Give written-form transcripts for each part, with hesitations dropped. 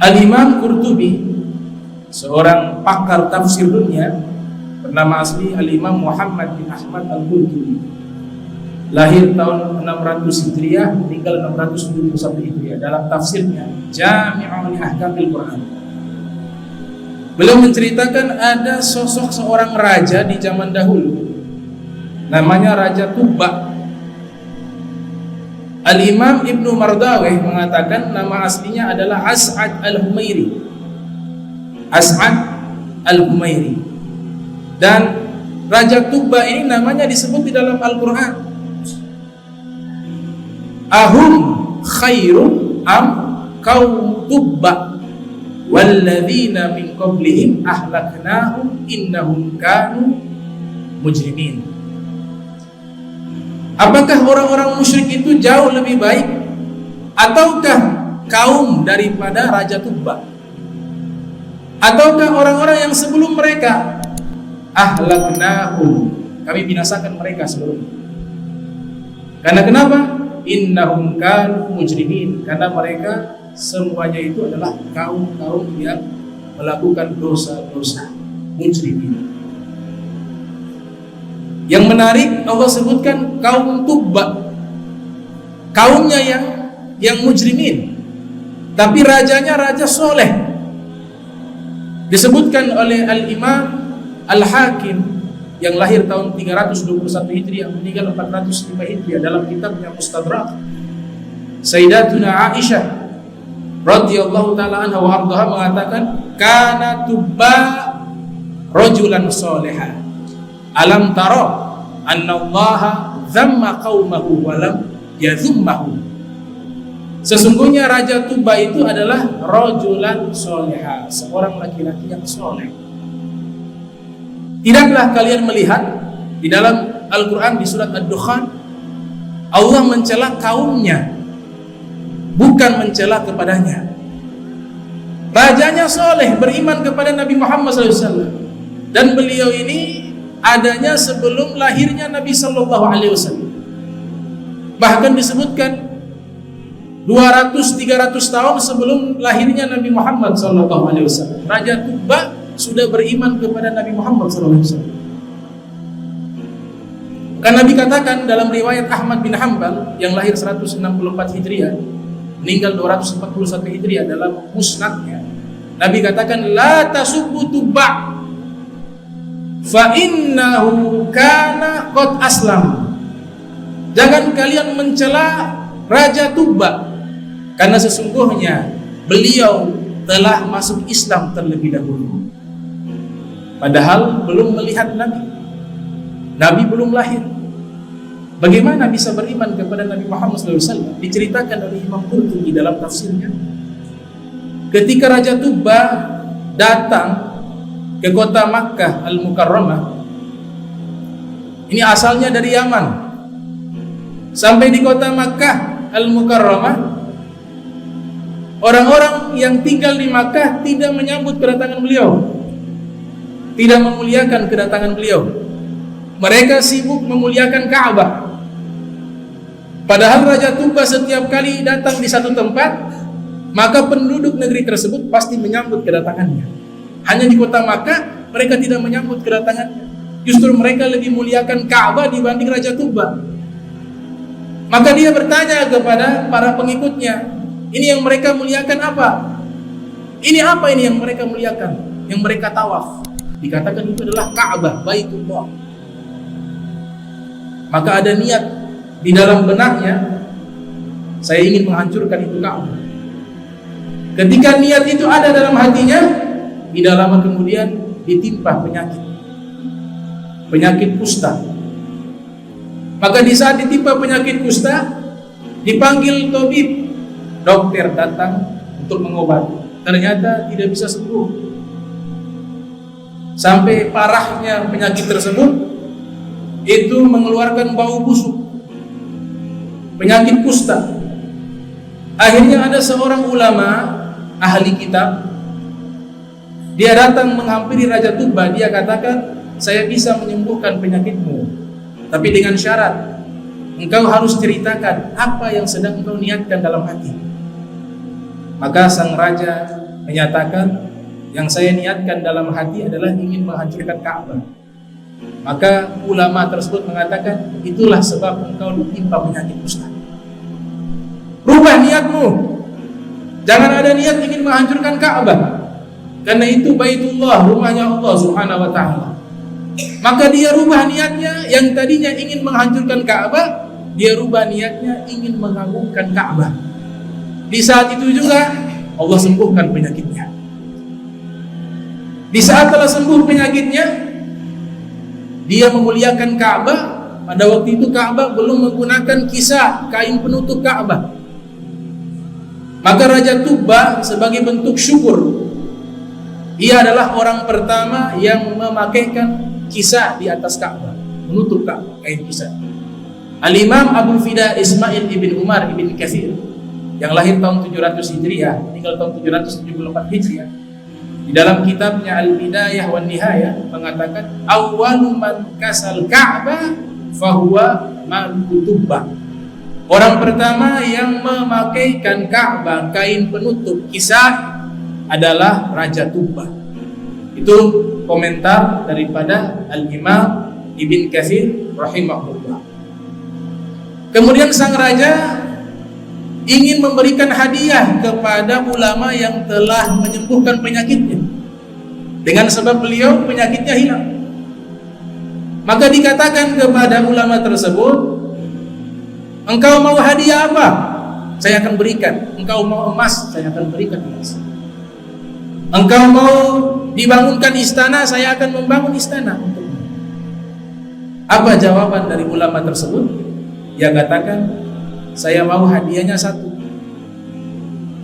Al-Imam Qurtubi, seorang pakar tafsir dunia, bernama asli Al-Imam Muhammad bin Ahmad Al-Qurtubi, lahir tahun 600 Hijriah, meninggal 671 Hijriah. Dalam tafsirnya Jami'ul Ahkamil Quran, beliau menceritakan ada sosok seorang raja di zaman dahulu, namanya Raja Tubba. Al-Imam Ibnu Mardawih mengatakan nama aslinya adalah As'ad Al-Humairi. As'ad Al-Humairi. Dan Raja Tubba ini namanya disebut di dalam Al-Quran. Ahum khairum am kaum Tubba walladzina min qablihim ahlaknahum innahum kanu mujrimin. Apakah orang-orang musyrik itu jauh lebih baik ataukah kaum daripada Raja Tubba? Ataukah orang-orang yang sebelum mereka? Ahlaknahum, kami binasakan mereka sebelumnya. Karena kenapa? Innahum kanu mujrimin, karena mereka semuanya itu adalah kaum-kaum yang melakukan dosa-dosa, mujrimin. Yang menarik, Allah sebutkan kaum Tubba, kaumnya yang mujrimin, tapi rajanya raja soleh. Disebutkan oleh Al-Imam Al-Hakim yang lahir tahun 321 Hijriah, meninggal 405 Hijriah, dalam kitabnya Mustadrak, Sayyidatuna Aisyah radhiyallahu ta'ala anha wa ardhaha mengatakan, kana Tubba rajulan soleha. Alam tara annallaha dhamma qaumahu wa lam yadhummahu. Sesungguhnya Raja Tubba itu adalah rajulan soleha, seorang laki-laki yang soleh. Tidaklah kalian melihat di dalam Al-Quran di surat Ad-Dukhan, Allah mencela kaumnya, bukan mencela kepadanya. Rajanya soleh, beriman kepada Nabi Muhammad SAW, dan beliau ini adanya sebelum lahirnya Nabi Sallallahu Alaihi Wasallam. Bahkan disebutkan 200-300 tahun sebelum lahirnya Nabi Muhammad Sallallahu Alaihi Wasallam, Raja Tubba sudah beriman kepada Nabi Muhammad Sallallahu Alaihi Wasallam. Karena Nabi katakan dalam riwayat Ahmad bin Hanbal yang lahir 164 Hijriah, meninggal 241 Hijriah, dalam musnadnya, Nabi katakan, la tasubbu Tubba fa innahu kana qad aslam. Jangan kalian mencela Raja Tubba, karena sesungguhnya beliau telah masuk Islam terlebih dahulu. Padahal belum melihat Nabi, Nabi belum lahir. Bagaimana bisa beriman kepada Nabi Muhammad SAW? Diceritakan oleh Imam Qurtubi dalam tafsirnya, ketika Raja Tubba datang ke kota Makkah Al-Mukarramah, ini asalnya dari Yaman. Sampai di kota Makkah Al-Mukarramah, orang-orang yang tinggal di Makkah tidak menyambut kedatangan beliau, tidak memuliakan kedatangan beliau. Mereka sibuk memuliakan Ka'bah. Padahal Raja Tubba setiap kali datang di satu tempat, maka penduduk negeri tersebut pasti menyambut kedatangannya. Hanya di kota Makkah mereka tidak menyambut kedatangannya. Justru mereka lebih muliakan Ka'bah dibanding Raja Tubba. Maka dia bertanya kepada para pengikutnya, ini yang mereka muliakan apa? Ini apa ini yang mereka muliakan, yang mereka tawaf? Dikatakan itu adalah Ka'bah, Baitullah. Maka ada niat di dalam benaknya, saya ingin menghancurkan itu Ka'bah. Ketika niat itu ada dalam hatinya, tidak lama kemudian ditimpa penyakit kusta. Maka di saat ditimpa penyakit kusta, dipanggil tabib, dokter datang untuk mengobati. Ternyata tidak bisa sembuh. Sampai parahnya penyakit tersebut itu mengeluarkan bau busuk, penyakit kusta. Akhirnya ada seorang ulama ahli kitab, dia datang menghampiri Raja Tubba. Dia katakan, saya bisa menyembuhkan penyakitmu, tapi dengan syarat engkau harus ceritakan apa yang sedang engkau niatkan dalam hati. Maka sang raja menyatakan, yang saya niatkan dalam hati adalah ingin menghancurkan Ka'bah. Maka ulama tersebut mengatakan, itulah sebab engkau ditimpa penyakit kusta. Rubah niatmu. Jangan ada niat ingin menghancurkan Ka'bah, karena itu Baitullah, rumahnya Allah Subhanahu wa ta'ala. Maka dia rubah niatnya, yang tadinya ingin menghancurkan Ka'bah, dia rubah niatnya ingin mengagungkan Ka'bah. Di saat itu juga Allah sembuhkan penyakitnya. Di saat telah sembuh penyakitnya, dia memuliakan Ka'bah. Pada waktu itu Ka'bah belum menggunakan kisah, kain penutup Ka'bah. Maka Raja Tuba sebagai bentuk syukur, ia adalah orang pertama yang memakaikan kisah di atas Ka'bah, menutup Ka'bah, kain kisah. Al-Imam Abu Fida Ismail ibn Umar ibn Katsir, yang lahir tahun 700 Hijriah, meninggal tahun 774 Hijriah, di dalam kitabnya Al-Bidayah wan Nihayah mengatakan, awwalu man kasal Ka'bah fahuwa Maliku Tuba. Orang pertama yang memakaikan Ka'bah, kain penutup kisah, adalah Raja Tuba. Itu komentar daripada Al-Imam Ibn Katsir rahimahullah. Kemudian sang raja ingin memberikan hadiah kepada ulama yang telah menyembuhkan penyakitnya, dengan sebab beliau penyakitnya hilang. Maka dikatakan kepada ulama tersebut, engkau mau hadiah apa? Saya akan berikan. Engkau mau emas? Saya akan berikan emas. Engkau mau dibangunkan istana? Saya akan membangun istana untukmu. Apa jawaban dari ulama tersebut? Dia katakan, saya mau hadiahnya satu.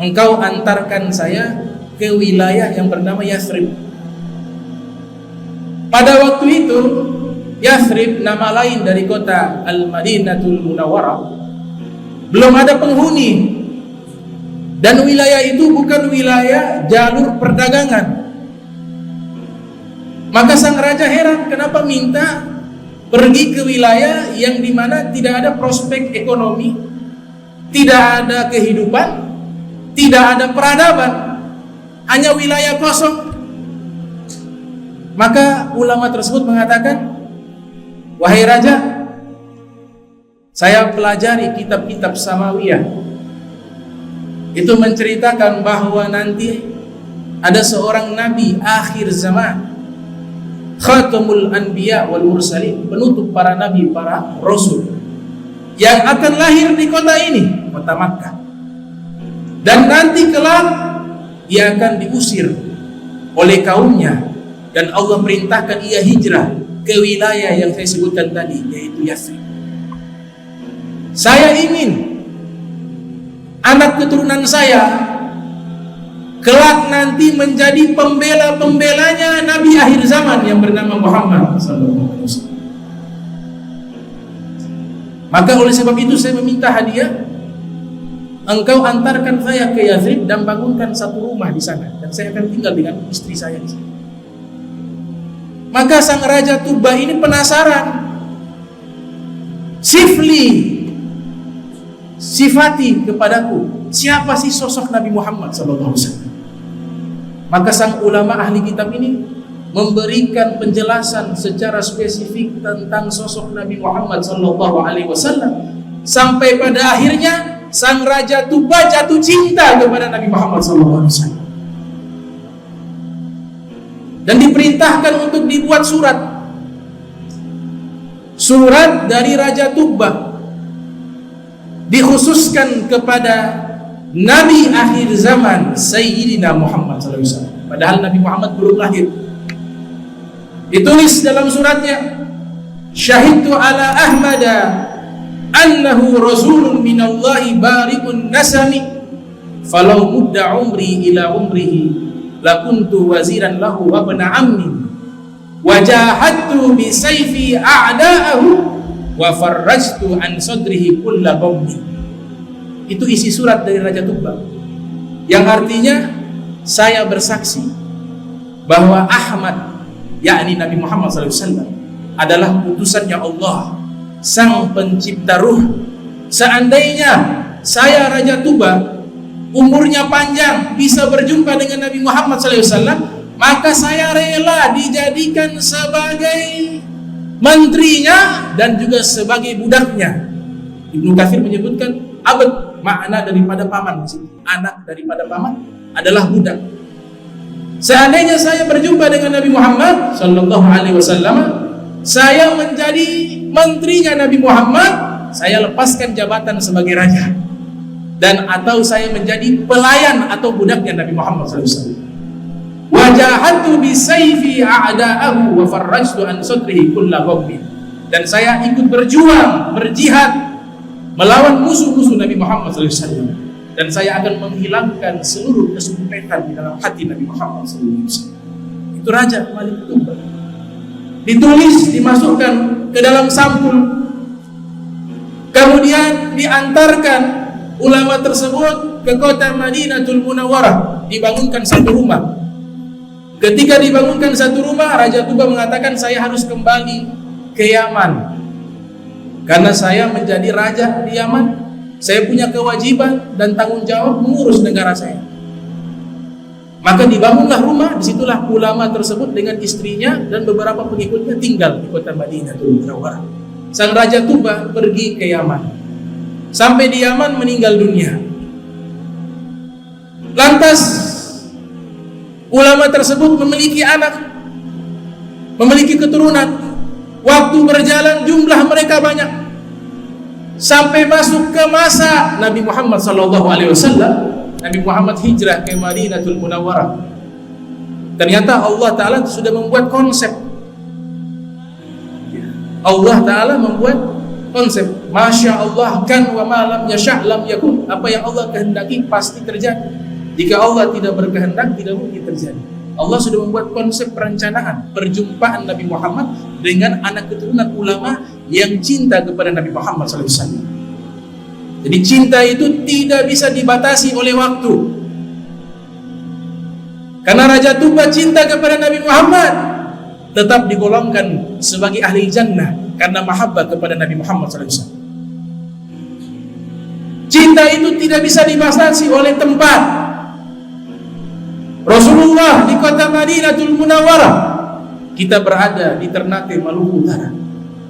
Engkau antarkan saya ke wilayah yang bernama Yathrib. Pada waktu itu Yathrib, nama lain dari kota Al-Madinatul Munawwarah, belum ada penghuni, dan wilayah itu bukan wilayah jalur perdagangan. Maka sang raja heran, kenapa minta pergi ke wilayah yang dimana tidak ada prospek ekonomi, tidak ada kehidupan, tidak ada peradaban, hanya wilayah kosong. Maka ulama tersebut mengatakan, wahai raja, saya pelajari kitab-kitab Samawiyah, itu menceritakan bahwa nanti ada seorang nabi akhir zaman, Khatamul Anbiya wal Mursalin, penutup para nabi, para rasul, yang akan lahir di kota ini, kota Makkah. Dan nanti kelak ia akan diusir oleh kaumnya, dan Allah perintahkan ia hijrah ke wilayah yang saya sebutkan tadi, yaitu Yathrib. Saya ingin anak keturunan saya kelak nanti menjadi pembela-pembelanya Nabi akhir zaman yang bernama Muhammad sallallahu alaihi wasallam. Maka oleh sebab itu saya meminta hadiah, engkau antarkan saya ke Yathrib dan bangunkan satu rumah di sana, dan saya akan tinggal dengan istri saya di sana. Maka sang Raja Tuba ini penasaran. Sifati kepadaku, siapa sih sosok Nabi Muhammad SAW? Maka sang ulama ahli kitab ini memberikan penjelasan secara spesifik tentang sosok Nabi Muhammad SAW, sampai pada akhirnya sang Raja Tuba jatuh cinta kepada Nabi Muhammad SAW. Dan diperintahkan untuk dibuat surat dari Raja Tuba, dikhususkan kepada Nabi akhir zaman Sayyidina Muhammad SAW. Padahal Nabi Muhammad belum lahir. Ditulis dalam suratnya, syahidtu ala Ahmada annahu rasulun minallahi barikun nasami, falau mudda umri ila umrihi lakuntu waziran lahu wa bna ammi wajahadtu bisayfi a'da'ahu wa farrajtu an sadrihi kulla qawmi. Itu isi surat dari Raja Tuba, yang artinya, saya bersaksi bahwa Ahmad, yakni Nabi Muhammad SAW, adalah utusannya Allah, sang pencipta ruh. Seandainya saya Raja Tuba umurnya panjang, bisa berjumpa dengan Nabi Muhammad SAW, maka saya rela dijadikan sebagai menterinya dan juga sebagai budaknya. Ibnu Katsir menyebutkan abad, makna daripada paman, anak daripada paman adalah budak. Seandainya saya berjumpa dengan Nabi Muhammad sallallahu alaihi wasallam, saya menjadi menterinya Nabi Muhammad, saya lepaskan jabatan sebagai raja, dan atau saya menjadi pelayan atau budaknya Nabi Muhammad sallallahu alaihi wasallam. Wajahatu bisayfi a'da'ahu wa farrajtu an sadrihi kulla ghammin. Dan saya ikut berjuang, berjihad melawan musuh-musuh Nabi Muhammad SAW, dan saya akan menghilangkan seluruh kesempitan di dalam hati Nabi Muhammad SAW. Itu Raja Malik Tuba. Ditulis, dimasukkan ke dalam sampul, kemudian diantarkan ulama tersebut ke kota Madinatul Munawwarah, dibangunkan satu rumah. Ketika dibangunkan satu rumah, Raja Tuba mengatakan, saya harus kembali ke Yaman, karena saya menjadi raja di Yaman. Saya punya kewajiban dan tanggung jawab mengurus negara saya. Maka dibangunlah rumah. Disitulah ulama tersebut dengan istrinya dan beberapa pengikutnya tinggal di kota Madinatul Munawwarah. Sang Raja Tuba pergi ke Yaman. Sampai di Yaman meninggal dunia. Lantas ulama tersebut memiliki anak, memiliki keturunan. Waktu berjalan jumlah mereka banyak, sampai masuk ke masa Nabi Muhammad SAW. Nabi Muhammad hijrah ke Madinatul Munawwarah. Ternyata Allah Ta'ala sudah membuat konsep. Allah Ta'ala membuat konsep. Masya Allah kan wa ma lam yasha' lam yakun. Apa yang Allah kehendaki pasti terjadi. Jika Allah tidak berkehendak, tidak mungkin terjadi. Allah sudah membuat konsep perencanaan perjumpaan Nabi Muhammad dengan anak keturunan ulama yang cinta kepada Nabi Muhammad SAW. Jadi cinta itu tidak bisa dibatasi oleh waktu. Karena Raja Tuba cinta kepada Nabi Muhammad, tetap digolongkan sebagai ahli jannah karena mahabbah kepada Nabi Muhammad SAW. Cinta itu tidak bisa dibatasi oleh tempat. Rasulullah di kota Madinatul Munawwarah, kita berada di Ternate, Maluku Utara.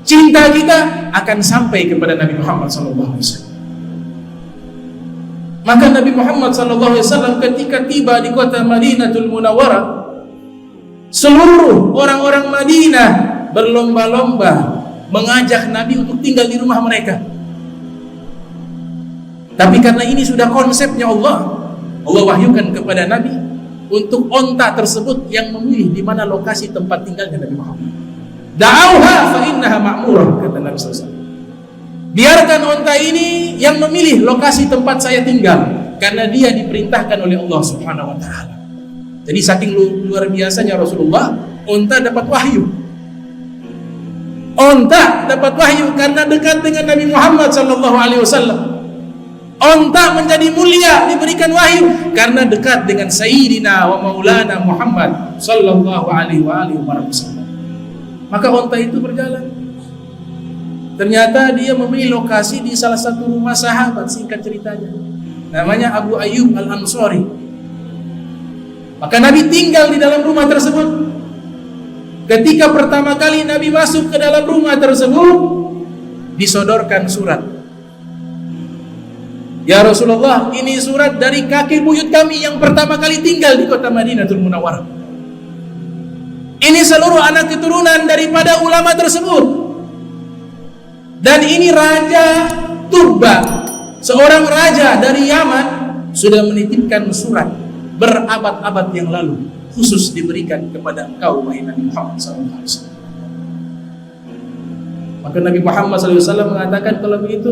Cinta kita akan sampai kepada Nabi Muhammad SAW. Maka Nabi Muhammad SAW ketika tiba di kota Madinatul Munawwarah, seluruh orang-orang Madinah berlomba-lomba mengajak Nabi untuk tinggal di rumah mereka. Tapi karena ini sudah konsepnya Allah wahyukan kepada Nabi untuk onta tersebut yang memilih di mana lokasi tempat tinggalnya Nabi Muhammad. Da'auha fa innaha ma'murah, kata Nabi SAW. Biarkan onta ini yang memilih lokasi tempat saya tinggal, karena dia diperintahkan oleh Allah Subhanahu wa Ta'ala. Jadi saking luar biasanya Rasulullah, onta dapat wahyu. Onta dapat wahyu karena dekat dengan Nabi Muhammad SAW. Onta menjadi mulia, diberikan wahyu karena dekat dengan Sayyidina wa Maulana Muhammad sallallahu alaihi wasallam. Maka onta itu berjalan. Ternyata dia memilih lokasi di salah satu rumah sahabat, singkat ceritanya. Namanya Abu Ayyub Al-Ansari. Maka Nabi tinggal di dalam rumah tersebut. Ketika pertama kali Nabi masuk ke dalam rumah tersebut, disodorkan surat. Ya Rasulullah, ini surat dari kakek buyut kami yang pertama kali tinggal di kota Madinatul Munawwarah. Ini seluruh anak keturunan daripada ulama tersebut. Dan ini Raja Tuba, seorang raja dari Yaman, sudah menitipkan surat berabad-abad yang lalu, khusus diberikan kepada engkau, wahai Nabi Muhammad SAW. Maka Nabi Muhammad SAW mengatakan, kalau begitu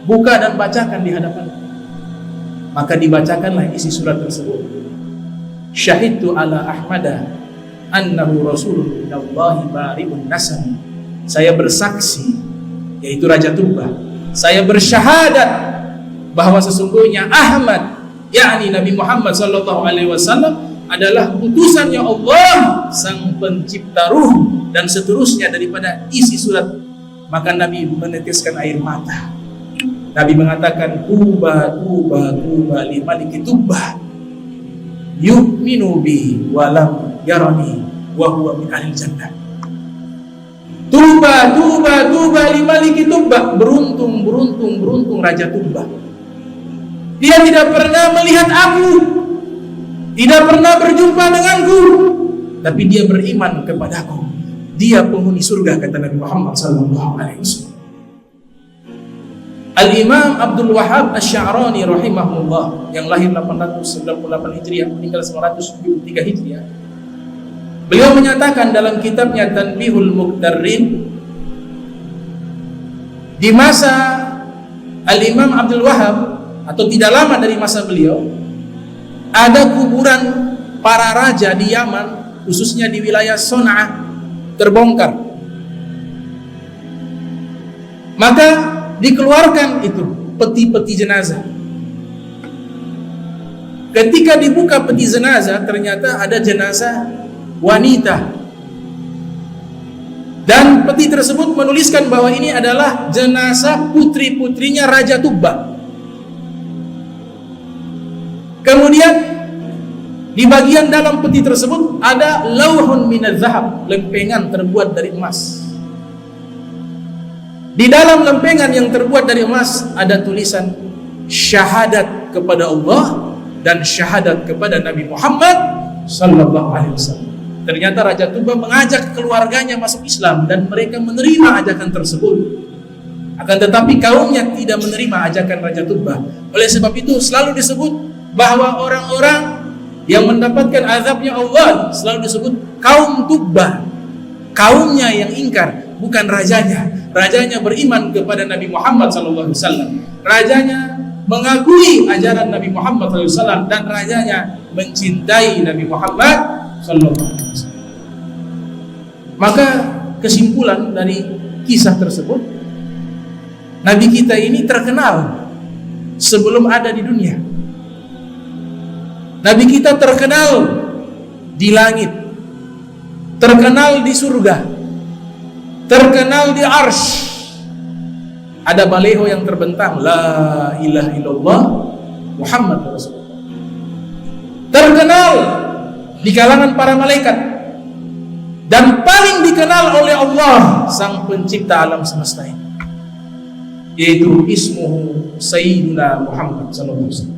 buka dan bacakan di hadapan. Maka dibacakanlah isi surat tersebut. Syahidtu ala Ahmada annahu rasulun minallahi bari'un nasam. Saya bersaksi, yaitu Raja Tuba, saya bersyahadat bahwa sesungguhnya Ahmad, yakni Nabi Muhammad sallallahu alaihi wasallam, adalah utusannya Allah, sang pencipta ruh, dan seterusnya daripada isi surat. Maka Nabi meneteskan air mata. Nabi mengatakan tuba tuba tuba li maliki tuba yu'minu bi wa lam yarani wa huwa min ahli jannah. Tuba tuba tuba li maliki tuba, beruntung beruntung beruntung raja Tuba. Dia tidak pernah melihat aku, tidak pernah berjumpa denganku, tapi dia beriman kepadaku. Dia penghuni surga, kata Nabi Muhammad SAW. Al-Imam Abdul Wahhab Asy-Sya'rani rahimahullah, yang lahir 898 Hijriah, meninggal 973 Hijriah, beliau menyatakan dalam kitabnya Tanbihul Muqtarrin, di masa Al-Imam Abdul Wahhab, atau tidak lama dari masa beliau, ada kuburan para raja di Yaman, khususnya di wilayah Son'a, terbongkar. Maka dikeluarkan itu peti-peti jenazah. Ketika dibuka peti jenazah, ternyata ada jenazah wanita, dan peti tersebut menuliskan bahwa ini adalah jenazah putri-putrinya Raja Tuba. Kemudian di bagian dalam peti tersebut ada lauhun minadz zahab, lempengan terbuat dari emas. Di dalam lempengan yang terbuat dari emas ada tulisan syahadat kepada Allah dan syahadat kepada Nabi Muhammad sallallahu alaihi wasallam. Ternyata Raja Tuba mengajak keluarganya masuk Islam dan mereka menerima ajakan tersebut. Akan tetapi kaumnya tidak menerima ajakan Raja Tuba. Oleh sebab itu selalu disebut bahwa orang-orang yang mendapatkan azabnya Allah selalu disebut kaum Tuba. Kaumnya yang ingkar, bukan rajanya. Rajanya beriman kepada Nabi Muhammad SAW. Rajanya mengakui ajaran Nabi Muhammad SAW, dan rajanya mencintai Nabi Muhammad SAW. Maka kesimpulan dari kisah tersebut, Nabi kita ini terkenal sebelum ada di dunia. Nabi kita terkenal di langit, terkenal di surga, terkenal di arsy. Ada baleho yang terbentang, la ilaha illallah Muhammad Rasulullah. Terkenal di kalangan para malaikat, dan paling dikenal oleh Allah sang pencipta alam semesta ini, yaitu ismuhu Sayyidina Muhammad sallallahu alaihi wasallam.